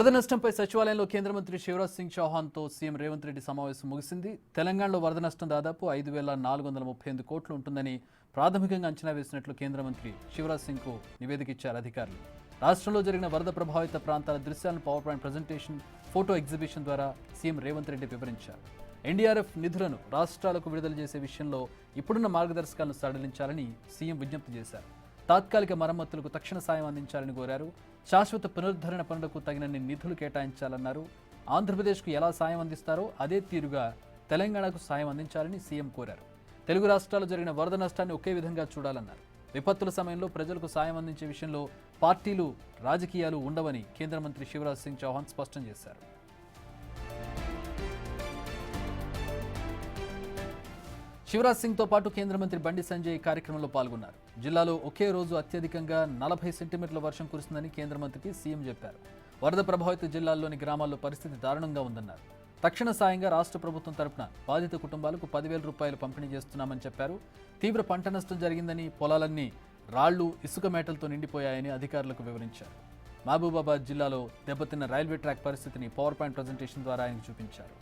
వరద నష్టంపై సచివాలయంలో కేంద్ర మంత్రి శివరాజ్ సింగ్ చౌహాన్తో సీఎం రేవంత్ రెడ్డి సమావేశం ముగిసింది. తెలంగాణలో వరద నష్టం దాదాపు 5,438 కోట్లు ఉంటుందని ప్రాథమికంగా అంచనా వేసినట్లు కేంద్ర మంత్రి శివరాజ్ సింగ్కు నివేదిక ఇచ్చారు అధికారులు. రాష్ట్రంలో జరిగిన వరద ప్రభావిత ప్రాంతాల దృశ్యాలను power point presentation, photo exhibition ద్వారా సీఎం రేవంత్ రెడ్డి వివరించారు. ఎన్డీఆర్ఎఫ్ నిధులను రాష్ట్రాలకు విడుదల చేసే విషయంలో ఇప్పుడున్న మార్గదర్శకాలను సడలించాలని సీఎం విజ్ఞప్తి చేశారు. తాత్కాలిక మరమ్మతులకు తక్షణ సాయం అందించాలని కోరారు. శాశ్వత పునరుద్ధరణ పనులకు తగినన్ని నిధులు కేటాయించాలన్నారు. ఆంధ్రప్రదేశ్కు ఎలా సాయం అందిస్తారో అదే తీరుగా తెలంగాణకు సాయం అందించాలని సీఎం కోరారు. తెలుగు రాష్ట్రాల్లో జరిగిన వరద నష్టాన్ని ఒకే విధంగా చూడాలన్నారు. విపత్తుల సమయంలో ప్రజలకు సాయం అందించే విషయంలో పార్టీలు, రాజకీయాలు ఉండవని కేంద్ర మంత్రి శివరాజ్ సింగ్ చౌహాన్ స్పష్టం చేశారు. శివరాజ్ సింగ్తో పాటు కేంద్ర మంత్రి బండి సంజయ్ కార్యక్రమంలో పాల్గొన్నారు. జిల్లాలో ఒకే రోజు అత్యధికంగా 40 సెంటీమీటర్ల వర్షం కురిసిందని కేంద్ర మంత్రికి సీఎం చెప్పారు. వరద ప్రభావిత జిల్లాల్లోని గ్రామాల్లో పరిస్థితి దారుణంగా ఉందన్నారు. తక్షణ సాయంగా రాష్ట్ర ప్రభుత్వం తరపున బాధిత కుటుంబాలకు 10,000 రూపాయలు పంపిణీ చేస్తున్నామని చెప్పారు. తీవ్ర పంట నష్టం జరిగిందని, పొలాలన్నీ రాళ్లు, ఇసుక మేటలతో నిండిపోయాయని అధికారులకు వివరించారు. మహబూబాబాద్ జిల్లాలో దెబ్బతిన్న రైల్వే ట్రాక్ పరిస్థితిని పవర్ పాయింట్ ప్రజెంటేషన్ ద్వారా ఆయన చూపించారు.